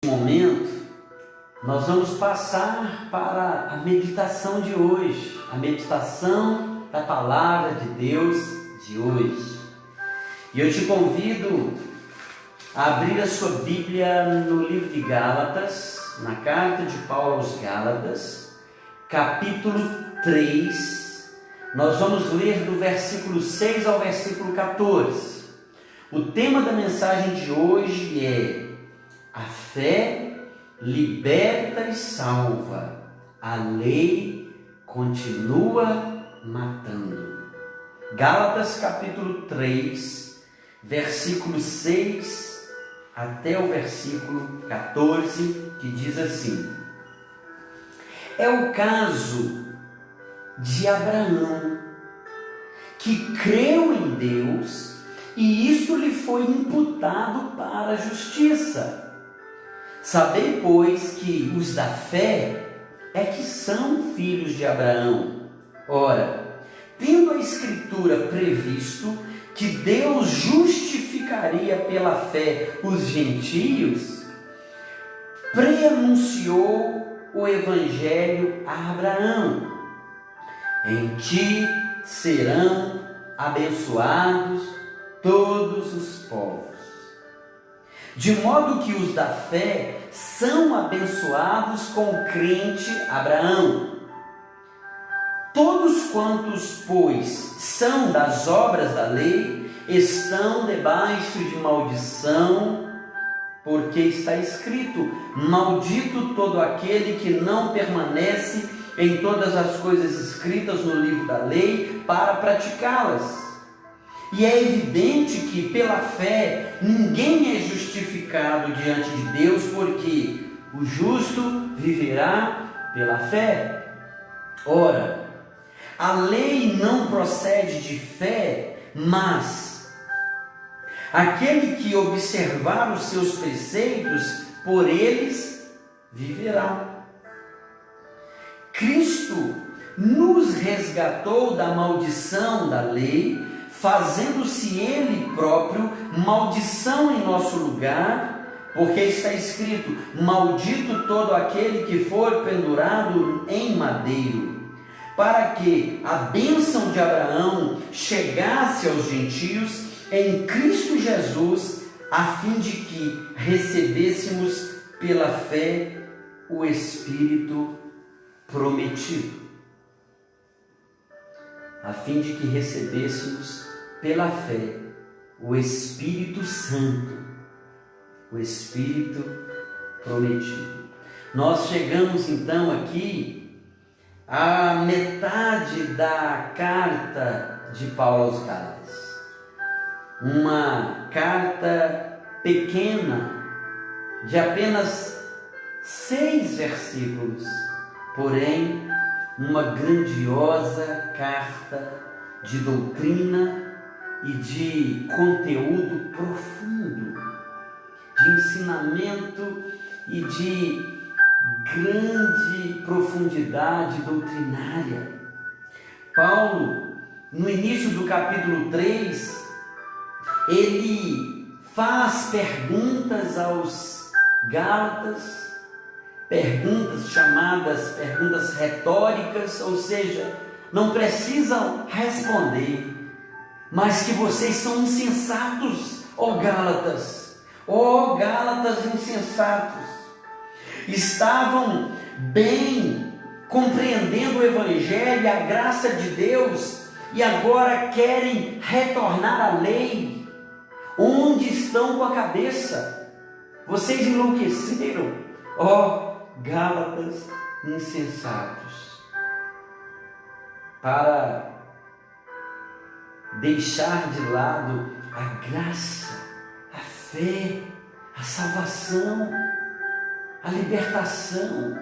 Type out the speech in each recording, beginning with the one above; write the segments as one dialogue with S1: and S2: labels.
S1: Momento, nós vamos passar para a meditação de hoje, a meditação da palavra de Deus de hoje. E eu te convido a abrir a sua Bíblia no livro de Gálatas, na carta de Paulo aos Gálatas, capítulo 3. Nós vamos ler do versículo 6 ao versículo 14. O tema da mensagem de hoje é: a fé liberta e salva, a lei continua matando. Gálatas capítulo 3, versículo 6 até o versículo 14, que diz assim: é o caso de Abraão, que creu em Deus e isso lhe foi imputado para a justiça. Sabei, pois, que os da fé é que são filhos de Abraão. Ora, tendo a Escritura previsto que Deus justificaria pela fé os gentios, preanunciou o Evangelho a Abraão: em ti serão abençoados todos os povos. De modo que os da fé são abençoados com o crente Abraão. Todos quantos, pois, são das obras da lei, estão debaixo de maldição, porque está escrito: maldito todo aquele que não permanece em todas as coisas escritas no livro da lei para praticá-las. E é evidente que pela fé ninguém é justificado diante de Deus, porque o justo viverá pela fé. Ora, a lei não procede de fé, mas aquele que observar os seus preceitos, por eles viverá. Cristo nos resgatou da maldição da lei, fazendo-se Ele próprio maldição em nosso lugar, porque está escrito: maldito todo aquele que for pendurado em madeiro, para que a bênção de Abraão chegasse aos gentios em Cristo Jesus, a fim de que recebêssemos pela fé o Espírito prometido. A fim de que recebêssemos pela fé o Espírito Santo, o Espírito prometido. Nós chegamos então aqui à metade da carta de Paulo aos Gálatas. Uma carta pequena, de apenas 6 versículos, porém uma grandiosa carta de doutrina e de conteúdo profundo, de ensinamento e de grande profundidade doutrinária. Paulo, no início do capítulo 3, ele faz perguntas aos Gálatas, perguntas chamadas perguntas retóricas, ou seja, não precisam responder, mas que vocês são insensatos, ó Gálatas insensatos. Estavam bem compreendendo o Evangelho e a graça de Deus, e agora querem retornar à lei. Onde estão com a cabeça? Vocês enlouqueceram, ó Gálatas insensatos, para deixar de lado a graça, a fé, a salvação, a libertação,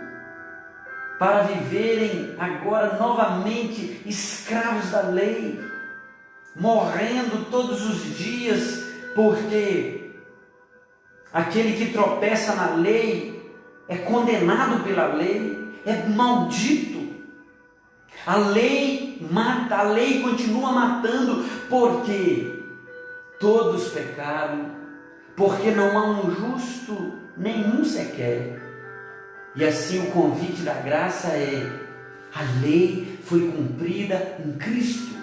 S1: para viverem agora novamente escravos da lei, morrendo todos os dias, porque aquele que tropeça na lei é condenado pela lei, é maldito. A lei mata, a lei continua matando, porque todos pecaram, porque não há um justo, nenhum sequer. E assim o convite da graça é: a lei foi cumprida em Cristo.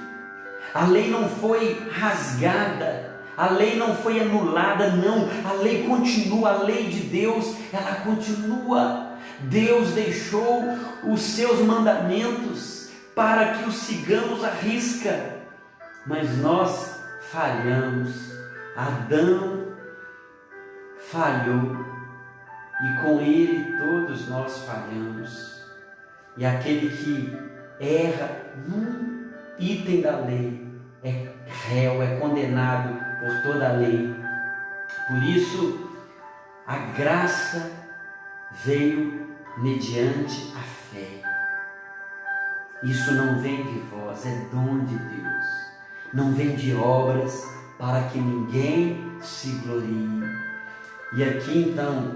S1: A lei não foi rasgada, a lei não foi anulada, não. A lei continua, a lei de Deus, ela continua. Deus deixou os seus mandamentos para que os sigamos à risca, mas nós falhamos. Adão falhou e com ele todos nós falhamos. E aquele que erra num item da lei é réu, é condenado por toda a lei. Por isso, a graça veio mediante a fé. Isso não vem de vós, é dom de Deus. Não vem de obras para que ninguém se glorie. E aqui então,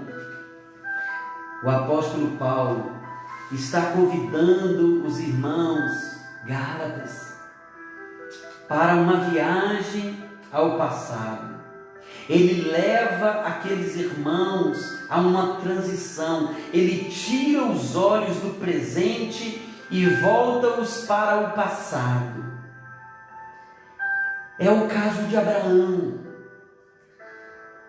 S1: o apóstolo Paulo está convidando os irmãos gálatas para uma viagem ao passado. Ele leva aqueles irmãos a uma transição. Ele tira os olhos do presente e volta-os para o passado. É o caso de Abraão.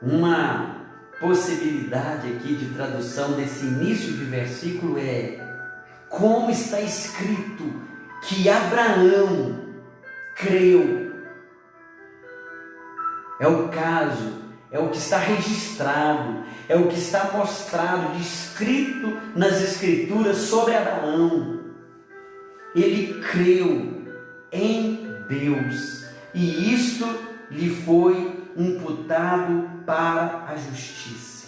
S1: Uma possibilidade aqui de tradução desse início de versículo é: como está escrito que Abraão creu. É o caso, é o que está registrado, é o que está mostrado, descrito nas Escrituras sobre Abraão. Ele creu em Deus e isto lhe foi imputado para a justiça.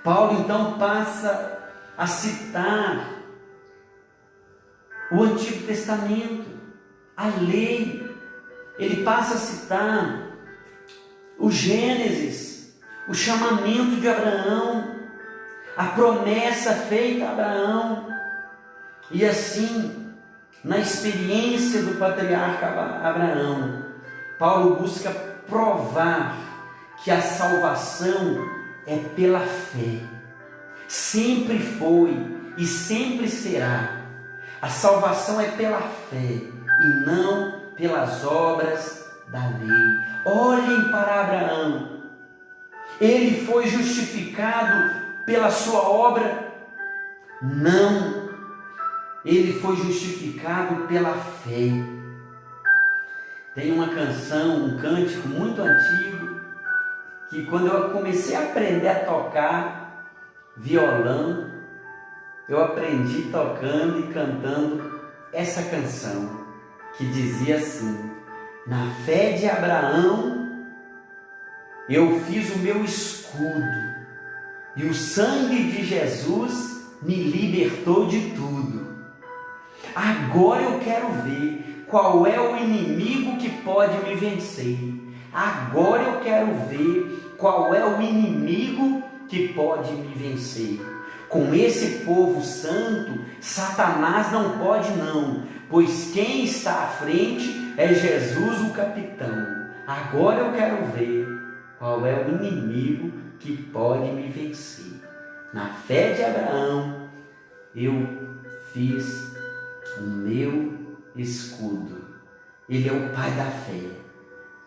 S1: Paulo então passa a citar o Antigo Testamento, a lei. Ele passa a citar o Gênesis, o chamamento de Abraão, a promessa feita a Abraão. E assim, na experiência do patriarca Abraão, Paulo busca provar que a salvação é pela fé. Sempre foi e sempre será. A salvação é pela fé e não pelas obras da lei. Olhem para Abraão. Ele foi justificado pela sua obra? Não. Ele foi justificado pela fé. Tem uma canção, um cântico muito antigo, que quando eu comecei a aprender a tocar violão, eu aprendi tocando e cantando essa canção, que dizia assim: na fé de Abraão eu fiz o meu escudo, e o sangue de Jesus me libertou de tudo. Agora eu quero ver qual é o inimigo que pode me vencer. Agora eu quero ver qual é o inimigo que pode me vencer. Com esse povo santo, Satanás não pode não, pois quem está à frente é Jesus o capitão. Agora eu quero ver qual é o inimigo que pode me vencer. Na fé de Abraão, eu fiz o meu escudo. Ele é o pai da fé.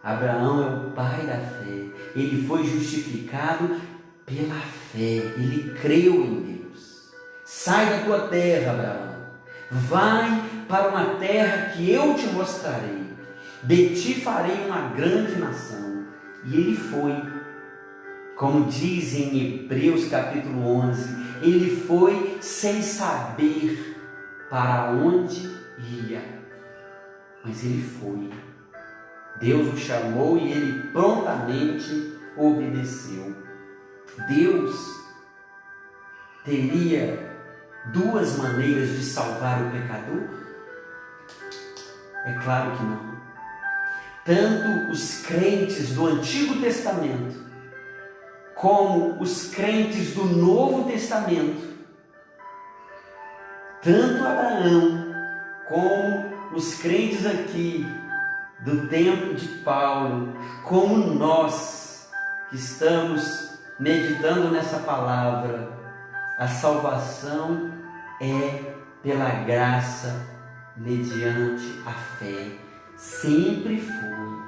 S1: Abraão é o pai da fé. Ele foi justificado pela fé. Ele creu em Deus. Sai da tua terra, Abraão. Vai para uma terra que eu te mostrarei. De ti farei uma grande nação. E ele foi. Como diz em Hebreus capítulo 11, ele foi sem saber para onde ia, mas ele foi. Deus o chamou e ele prontamente obedeceu. Deus teria duas maneiras de salvar o pecador? É claro que não. Tanto os crentes do Antigo Testamento como os crentes do Novo Testamento, tanto Abraão como os crentes aqui do tempo de Paulo, como nós que estamos meditando nessa palavra, a salvação é pela graça, mediante a fé. Sempre foi,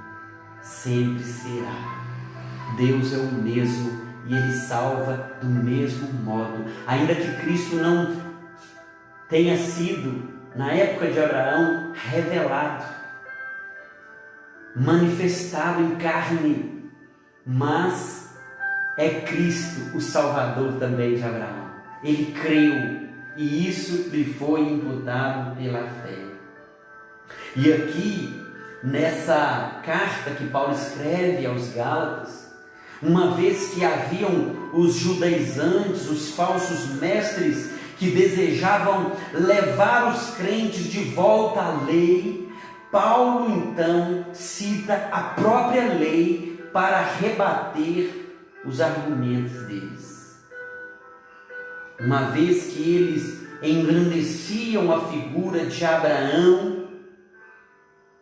S1: sempre será. Deus é o mesmo e Ele salva do mesmo modo. Ainda que Cristo não tenha sido, na época de Abraão, revelado, manifestado em carne, mas é Cristo o Salvador também de Abraão. Ele creu e isso lhe foi imputado pela fé. E aqui, nessa carta que Paulo escreve aos Gálatas, uma vez que haviam os judaizantes, os falsos mestres, que desejavam levar os crentes de volta à lei, Paulo então cita a própria lei para rebater os argumentos deles. Uma vez que eles engrandeciam a figura de Abraão,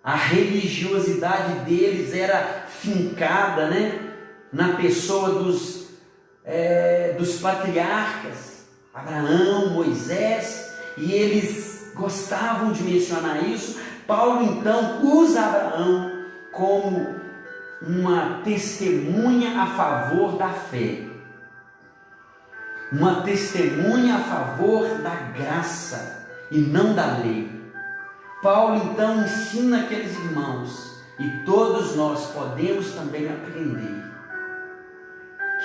S1: a religiosidade deles era fincada, na pessoa dos patriarcas, Abraão, Moisés, e eles gostavam de mencionar isso. Paulo então usa Abraão como uma testemunha a favor da fé, uma testemunha a favor da graça e não da lei. Paulo então ensina aqueles irmãos, e todos nós podemos também aprender,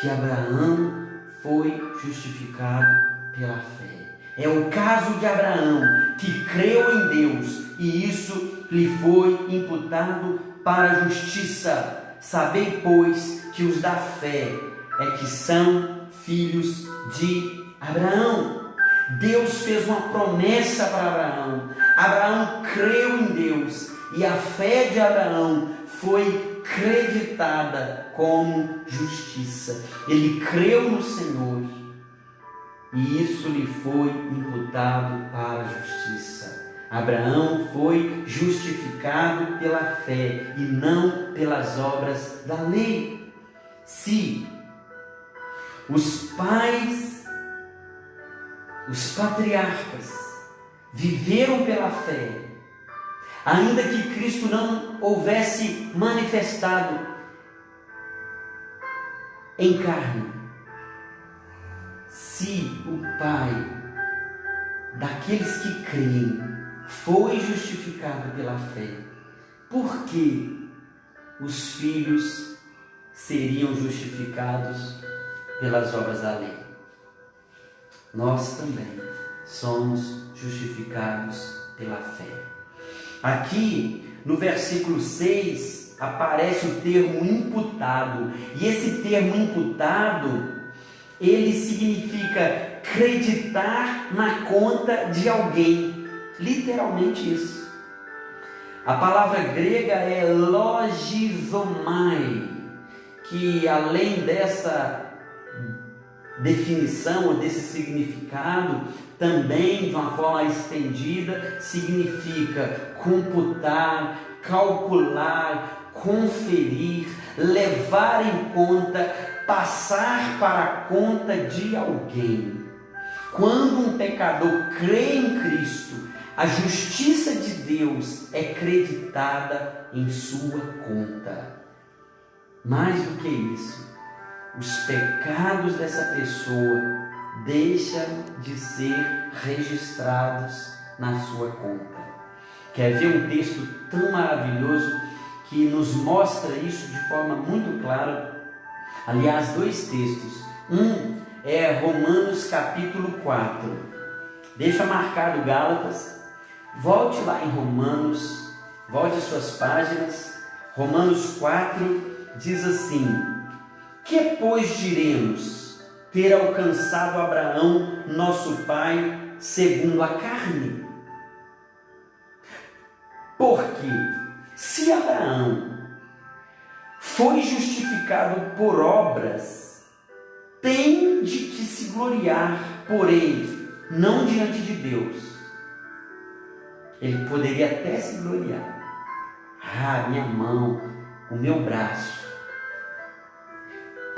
S1: que Abraão foi justificado pela fé. É o caso de Abraão, que creu em Deus, e isso lhe foi imputado para a justiça. Sabei, pois, que os da fé é que são filhos de Abraão. Deus fez uma promessa para Abraão. Abraão creu em Deus, e a fé de Abraão foi creditada como justiça. Ele creu no Senhor, e isso lhe foi imputado para a justiça. Abraão foi justificado pela fé e não pelas obras da lei. Se os pais, os patriarcas, viveram pela fé, ainda que Cristo não houvesse manifestado em carne, se o Pai daqueles que creem foi justificado pela fé, por que os filhos seriam justificados pelas obras da lei? Nós também somos justificados pela fé. Aqui no versículo 6 aparece o termo imputado, e esse termo imputado, ele significa creditar na conta de alguém, literalmente isso. A palavra grega é logizomai, que além dessa definição ou desse significado, também de uma forma estendida, significa computar, calcular, conferir, levar em conta, passar para a conta de alguém. Quando um pecador crê em Cristo, a justiça de Deus é creditada em sua conta. Mais do que isso, os pecados dessa pessoa deixam de ser registrados na sua conta. Quer ver um texto tão maravilhoso que nos mostra isso de forma muito clara? Aliás, dois textos. Um é Romanos capítulo 4. Deixa marcado Gálatas. Volte lá em Romanos, volte as suas páginas. Romanos 4 diz assim: que pois diremos ter alcançado Abraão, nosso pai, segundo a carne? Porque se Abraão foi justificado por obras, tem de que se gloriar por ele, não diante de Deus. Ele poderia até se gloriar. Ah, minha mão, o meu braço.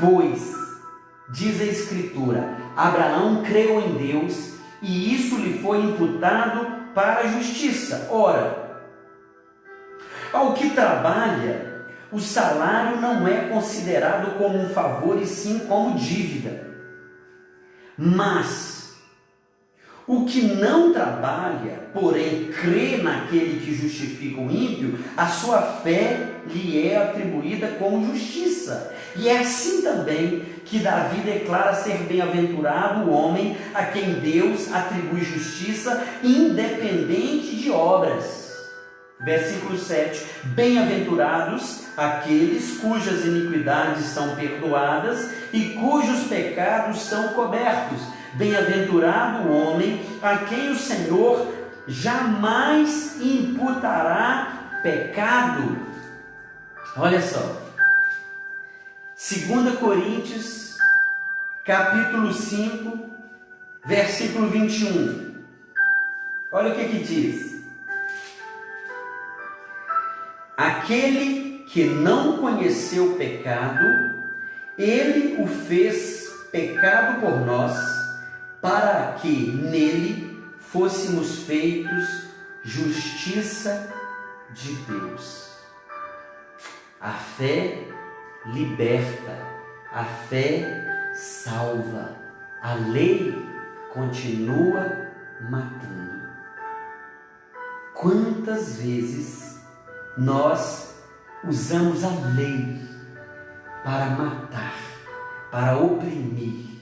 S1: Pois diz a Escritura: Abraão creu em Deus e isso lhe foi imputado para a justiça. Ora, ao que trabalha, o salário não é considerado como um favor e sim como dívida. Mas o que não trabalha, porém crê naquele que justifica o ímpio, a sua fé lhe é atribuída como justiça. E é assim também que Davi declara ser bem-aventurado o homem a quem Deus atribui justiça, independente de obras. Versículo 7: Bem-aventurados aqueles cujas iniquidades são perdoadas e cujos pecados são cobertos. Bem-aventurado o homem a quem o Senhor jamais imputará pecado. Olha só, 2 Coríntios, capítulo 5, versículo 21. Olha o que diz: aquele que não conheceu pecado, ele o fez pecado por nós, para que nele fôssemos feitos justiça de Deus. A fé liberta, a fé salva, a lei continua matando. Quantas vezes nós usamos a lei para matar, para oprimir?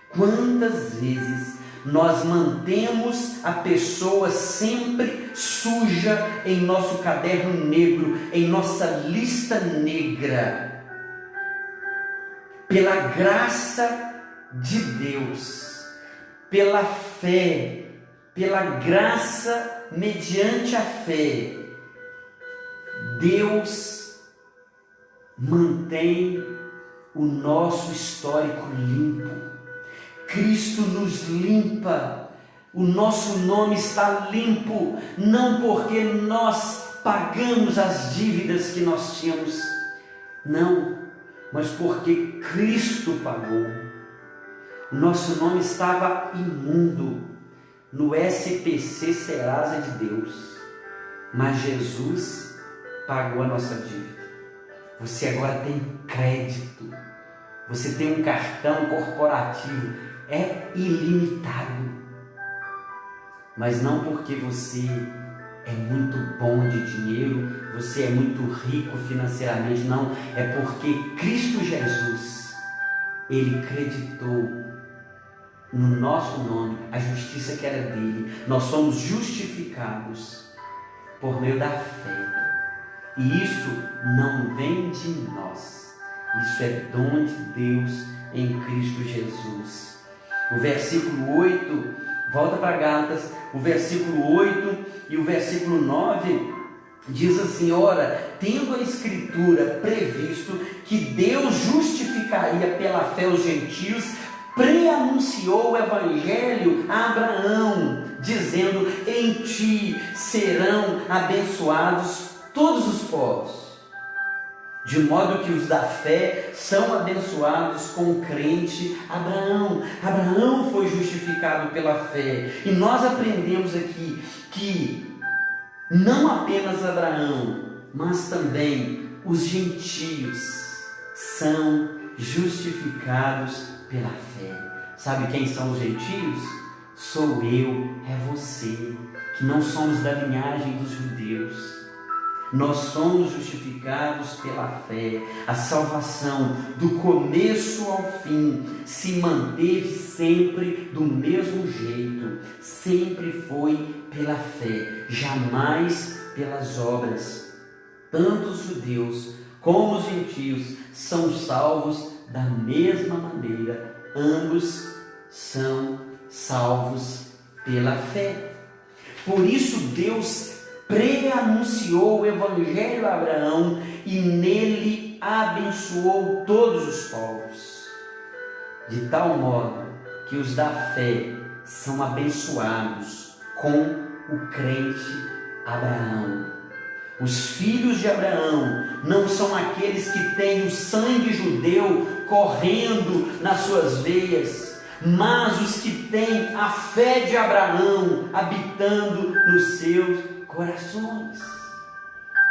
S1: Quantas vezes nós mantemos a pessoa sempre suja em nosso caderno negro, em nossa lista negra? Pela graça de Deus, pela fé, pela graça mediante a fé, Deus mantém o nosso histórico limpo. Cristo nos limpa, o nosso nome está limpo, não porque nós pagamos as dívidas que nós tínhamos, não, mas porque Cristo pagou. O nosso nome estava imundo no SPC Serasa de Deus, mas Jesus pagou a nossa dívida. Você agora tem crédito, você tem um cartão corporativo, é ilimitado, mas não porque você é muito bom de dinheiro, você é muito rico financeiramente, não, é porque Cristo Jesus, Ele creditou no nosso nome a justiça que era dele. Nós somos justificados por meio da fé, e isso não vem de nós, isso é dom de Deus em Cristo Jesus. O versículo 8, volta para Gálatas, o versículo 8 e o versículo 9 diz assim: ora, tendo a Escritura previsto que Deus justificaria pela fé os gentios, preanunciou o Evangelho a Abraão, dizendo: em ti serão abençoados todos os povos. De modo que os da fé são abençoados com o crente Abraão. Abraão foi justificado pela fé. E nós aprendemos aqui que não apenas Abraão, mas também os gentios são justificados pela fé. Sabe quem são os gentios? Sou eu, é você, que não somos da linhagem dos judeus. Nós somos justificados pela fé. A salvação, do começo ao fim, se manteve sempre do mesmo jeito. Sempre foi pela fé, jamais pelas obras. Tanto os judeus como os gentios são salvos da mesma maneira. Ambos são salvos pela fé. Por isso Deus preanunciou o Evangelho a Abraão e nele abençoou todos os povos, de tal modo que os da fé são abençoados com o crente Abraão. Os filhos de Abraão não são aqueles que têm o sangue judeu correndo nas suas veias, mas os que têm a fé de Abraão habitando nos seus corações.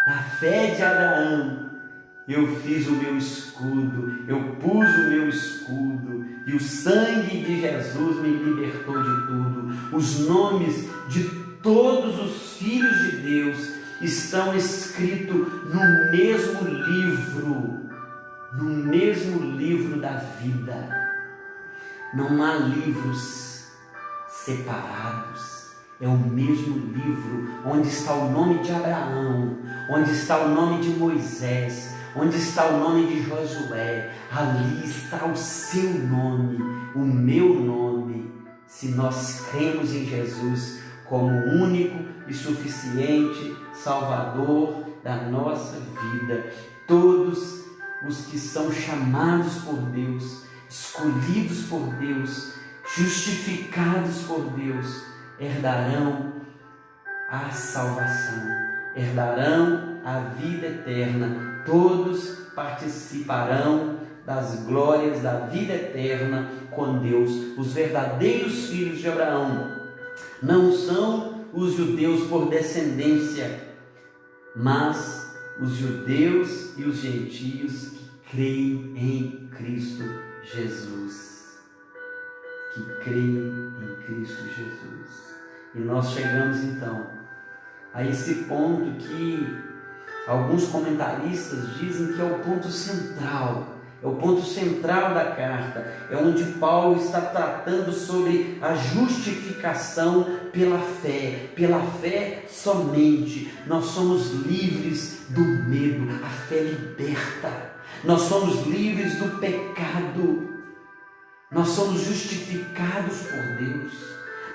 S1: Na fé de Abraão, eu fiz o meu escudo, eu pus o meu escudo, e o sangue de Jesus me libertou de tudo. Os nomes de todos os filhos de Deus estão escritos no mesmo livro da vida. Não há livros separados, é o mesmo livro onde está o nome de Abraão, onde está o nome de Moisés, onde está o nome de Josué. Ali está o seu nome, o meu nome, se nós cremos em Jesus como único e suficiente Salvador da nossa vida. Todos os que são chamados por Deus, escolhidos por Deus, justificados por Deus, herdarão a salvação, herdarão a vida eterna. Todos participarão das glórias da vida eterna com Deus. Os verdadeiros filhos de Abraão não são os judeus por descendência, mas os judeus e os gentios que creem em Cristo Jesus. Que creem em Cristo Jesus. E nós chegamos então a esse ponto que alguns comentaristas dizem que é o ponto central. É o ponto central da carta, é onde Paulo está tratando sobre a justificação pela fé somente. Nós somos livres do medo, a fé liberta. Nós somos livres do pecado, nós somos justificados por Deus,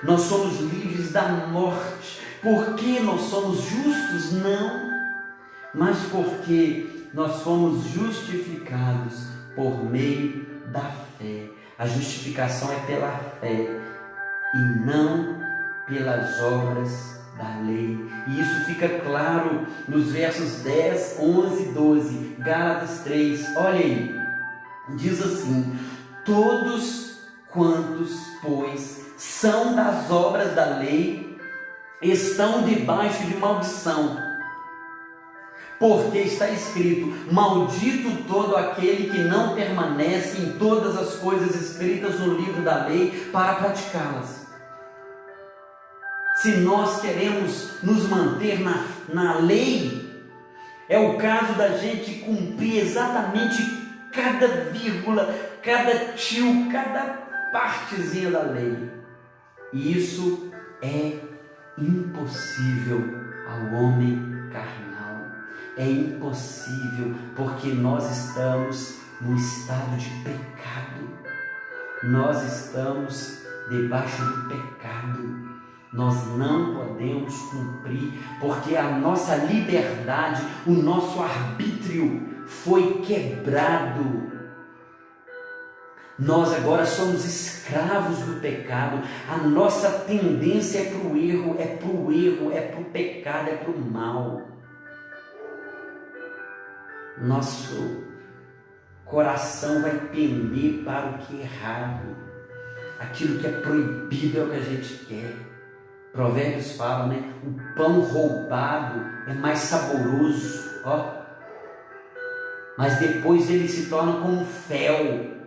S1: nós somos livres da morte. Por que nós somos justos? Não, mas porque nós fomos justificados por meio da fé. A justificação é pela fé e não pelas obras da lei. E isso fica claro nos versos 10, 11 e 12. Gálatas 3, olha aí, diz assim: todos quantos, pois, são das obras da lei, estão debaixo de maldição. Porque está escrito: maldito todo aquele que não permanece em todas as coisas escritas no livro da lei para praticá-las. Se nós queremos nos manter na lei, é o caso da gente cumprir exatamente cada vírgula, cada tio, cada partezinha da lei. E isso é impossível ao homem carnal. É impossível, porque nós estamos no estado de pecado. Nós estamos debaixo do pecado. Nós não podemos cumprir, porque a nossa liberdade, o nosso arbítrio foi quebrado. Nós agora somos escravos do pecado. A nossa tendência é para o erro, é para o pecado, é para o mal. Nosso coração vai pender para o que é errado. Aquilo que é proibido é o que a gente quer. Provérbios fala, né? O pão roubado é mais saboroso, ó. Mas depois ele se torna como fel.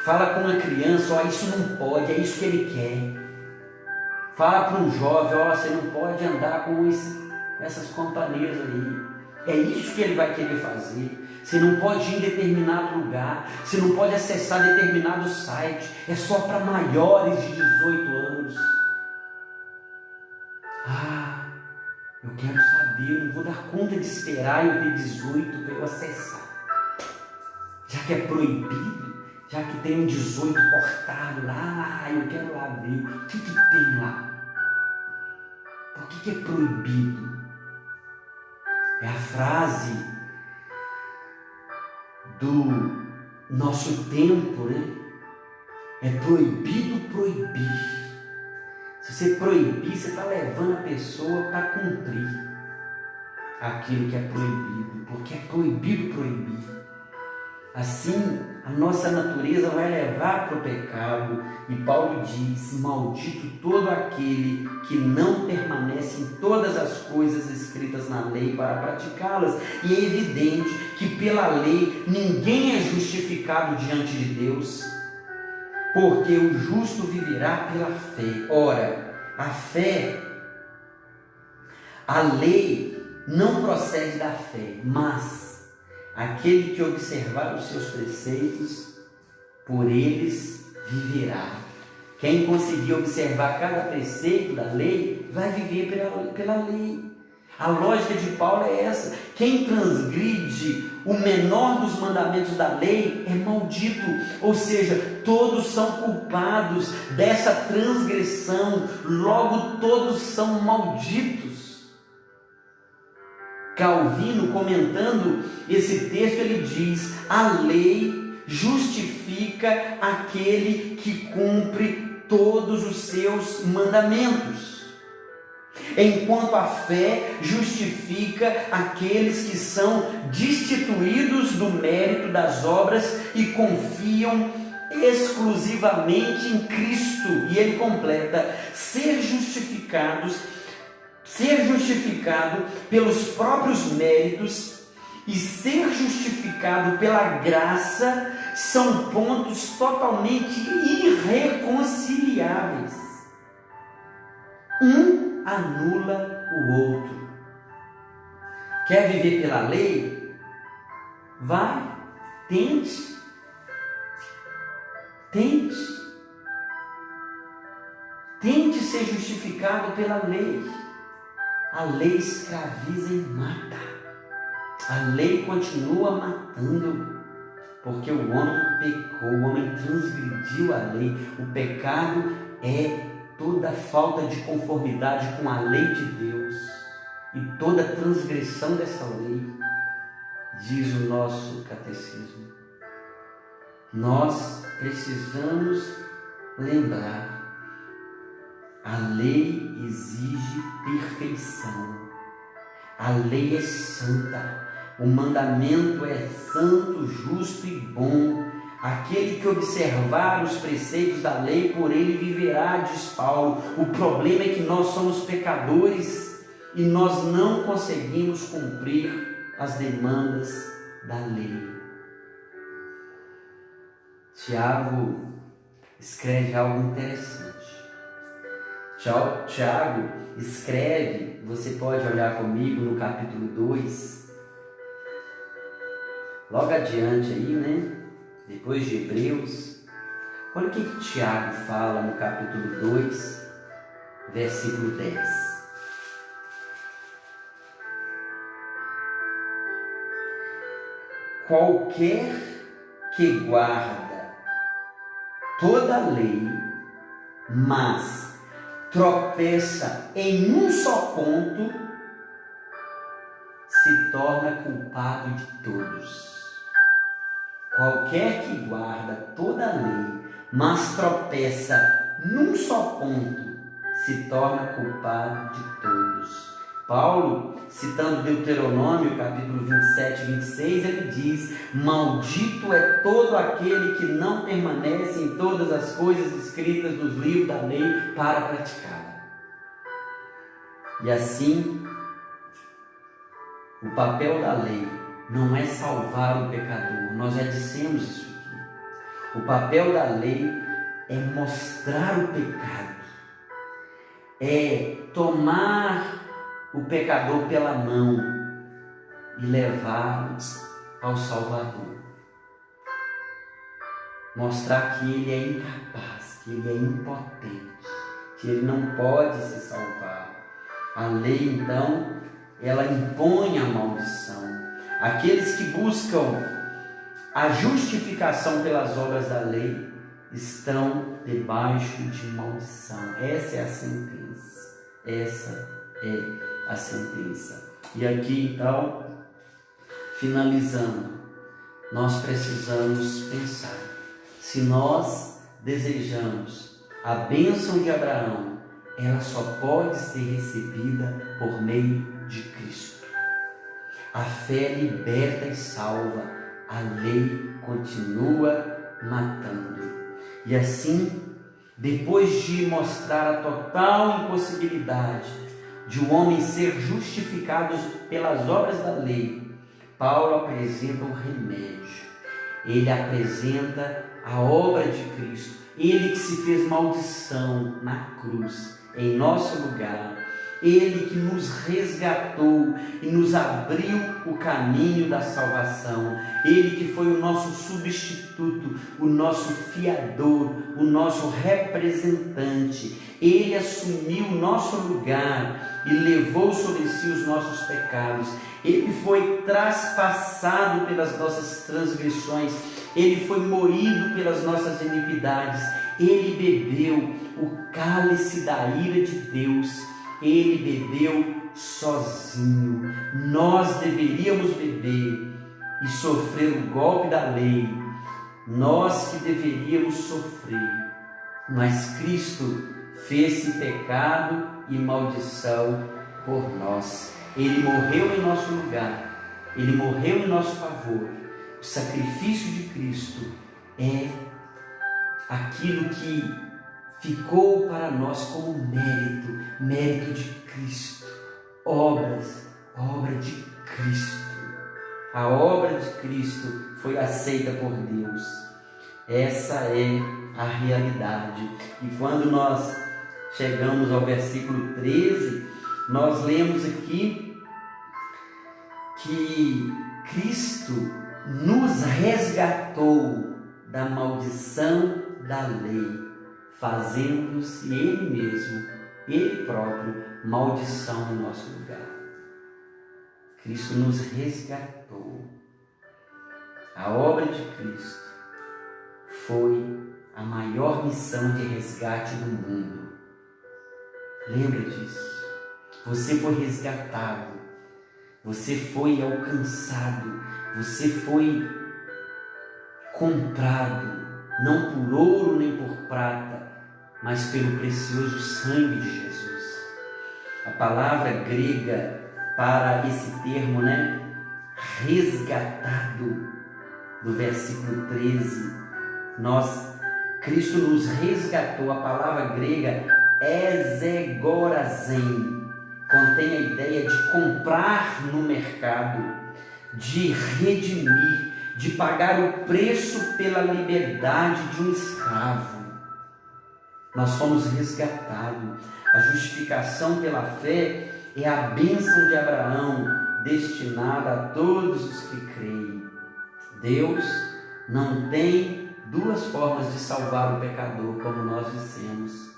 S1: Fala com uma criança, ó, isso não pode, é isso que ele quer. Fala para um jovem, ó, você não pode andar com essas companhias aí. É isso que ele vai querer fazer. Você não pode ir em determinado lugar, você não pode acessar determinado site, é só para maiores de 18 anos. Ah, eu quero saber, eu não vou dar conta de esperar eu ter 18 para eu acessar. Já que é proibido, já que tem um 18 cortado lá, eu quero lá ver o que tem lá. Por que é proibido? É a frase do nosso tempo, né? É proibido proibir. Se você proibir, você está levando a pessoa para cumprir aquilo que é proibido, porque é proibido proibir. Assim, a nossa natureza vai levar para o pecado. E Paulo diz: maldito todo aquele que não permanece em todas as coisas escritas na lei para praticá-las. E é evidente que pela lei ninguém é justificado diante de Deus, porque o justo viverá pela fé. Ora, a lei não procede da fé, mas aquele que observar os seus preceitos, por eles viverá. Quem conseguir observar cada preceito da lei, vai viver pela lei. A lógica de Paulo é essa: quem transgride o menor dos mandamentos da lei é maldito, ou seja, todos são culpados dessa transgressão, logo todos são malditos. Calvino, comentando esse texto, ele diz: a lei justifica aquele que cumpre todos os seus mandamentos, enquanto a fé justifica aqueles que são destituídos do mérito das obras e confiam exclusivamente em Cristo. E ele completa: ser justificado pelos próprios méritos e ser justificado pela graça são pontos totalmente irreconciliáveis. Um anula o outro. Quer viver pela lei? Vai, tente. Tente ser justificado pela lei. A lei escraviza e mata. A lei continua matando, porque o homem pecou, o homem transgrediu a lei. O pecado é toda falta de conformidade com a lei de Deus, e toda transgressão dessa lei, diz o nosso catecismo. Nós precisamos lembrar: a lei exige perfeição. A lei é santa. O mandamento é santo, justo e bom. Aquele que observar os preceitos da lei, por ele viverá, diz Paulo. O problema é que nós somos pecadores e nós não conseguimos cumprir as demandas da lei. Tiago escreve algo interessante. Tiago escreve, você pode olhar comigo no capítulo 2, logo adiante aí, né? Depois de Hebreus. Olha o que Tiago fala no capítulo 2, versículo 10. Qualquer que guarda toda a lei, mas tropeça em um só ponto, se torna culpado de todos. Qualquer que guarda toda a lei, mas tropeça num só ponto, se torna culpado de todos. Paulo, citando Deuteronômio, capítulo 27 e 26, ele diz: maldito é todo aquele que não permanece em todas as coisas escritas nos livros da lei para praticá-la. E assim, o papel da lei não é salvar o pecador. Nós já dissemos isso aqui. O papel da lei é mostrar o pecado, é tomar o pecador pela mão e levá-lo ao Salvador. Mostrar que ele é incapaz, que ele é impotente, que ele não pode se salvar. A lei, então, ela impõe a maldição. Aqueles que buscam a justificação pelas obras da lei estão debaixo de maldição. Essa é a sentença. Essa é a sentença. E aqui, então, finalizando, nós precisamos pensar: se nós desejamos a bênção de Abraão, ela só pode ser recebida por meio de Cristo. A fé liberta e salva, a lei continua matando. E assim, depois de mostrar a total impossibilidade de o homem ser justificado pelas obras da lei, Paulo apresenta um remédio. Ele apresenta a obra de Cristo. Ele que se fez maldição na cruz, em nosso lugar. Ele que nos resgatou e nos abriu o caminho da salvação. Ele que foi o nosso substituto, o nosso fiador, o nosso representante. Ele assumiu o nosso lugar e levou sobre si os nossos pecados. Ele foi traspassado pelas nossas transgressões. Ele foi moído pelas nossas iniquidades. Ele bebeu o cálice da ira de Deus. Ele bebeu sozinho. Nós deveríamos beber e sofrer o golpe da lei. Nós que deveríamos sofrer. Mas Cristo fez-se pecado e maldição por nós. Ele morreu em nosso lugar. Ele morreu em nosso favor. O sacrifício de Cristo é aquilo que ficou para nós como mérito de Cristo, obra de Cristo. A obra de Cristo foi aceita por Deus. Essa é a realidade. E quando nós chegamos ao versículo 13, nós lemos aqui que Cristo nos resgatou da maldição da lei, fazendo-se Ele mesmo, Ele próprio, maldição no nosso lugar. Cristo nos resgatou. A obra de Cristo foi a maior missão de resgate do mundo. Lembra disso? Você foi resgatado, você foi alcançado, você foi comprado, não por ouro nem por prata, mas pelo precioso sangue de Jesus. A palavra grega para esse termo, resgatado, do versículo 13, Cristo nos resgatou. A palavra grega exegorazen contém a ideia de comprar no mercado, de redimir, de pagar o preço pela liberdade de um escravo. Nós fomos resgatados. A justificação pela fé é a bênção de Abraão, destinada a todos os que creem. Deus não tem duas formas de salvar o pecador, como nós dissemos.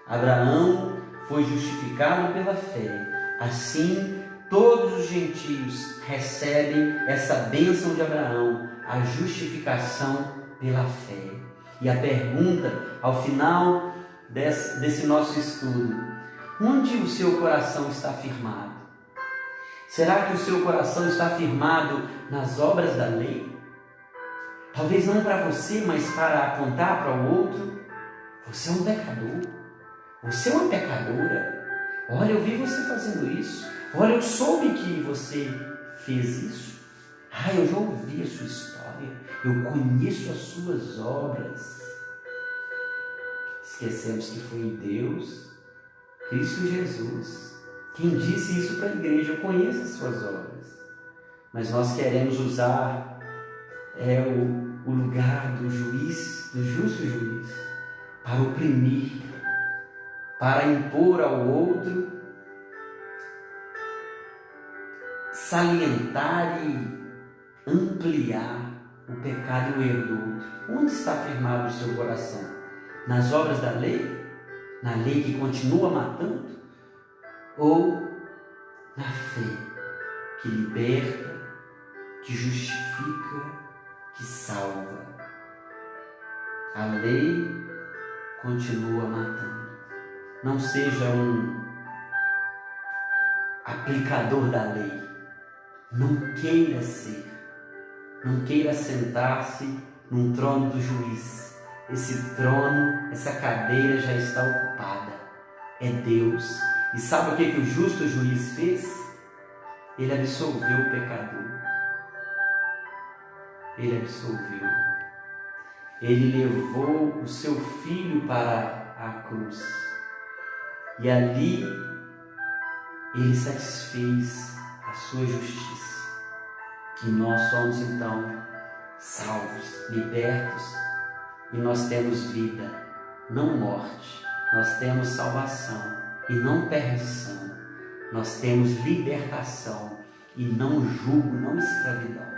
S1: Abraão foi justificado pela fé. Assim, todos os gentios recebem essa bênção de Abraão, a justificação pela fé. E a pergunta, ao final desse nosso estudo: onde o seu coração está firmado? Será que o seu coração está firmado nas obras da lei? Talvez não para você, mas para apontar para o outro. Você é um pecador. Você é uma pecadora. Olha, eu vi você fazendo isso. Olha, eu soube que você fez isso. Eu já ouvi a sua história. Eu conheço as suas obras. Esquecemos que foi Deus, Cristo Jesus, quem disse isso para a igreja: eu conheço as suas obras. Mas nós queremos usar o lugar do juiz, do justo juiz, para oprimir, para impor ao outro, salientar e ampliar o pecado e o erro do outro. Onde está firmado o seu coração? Nas obras da lei? Na lei que continua matando? Ou na fé que liberta, que justifica, que salva? A lei continua matando. Não seja um aplicador da lei. Não queira ser. Não queira sentar-se num trono do juiz. Esse trono, essa cadeira já está ocupada. É Deus. E sabe o que o justo juiz fez? Ele absolveu o pecador. Ele absolveu. Ele levou o seu filho para a cruz. E ali ele satisfez a sua justiça. E nós somos então salvos, libertos, e nós temos vida, não morte. Nós temos salvação e não perdição. Nós temos libertação e não jugo, não escravidão.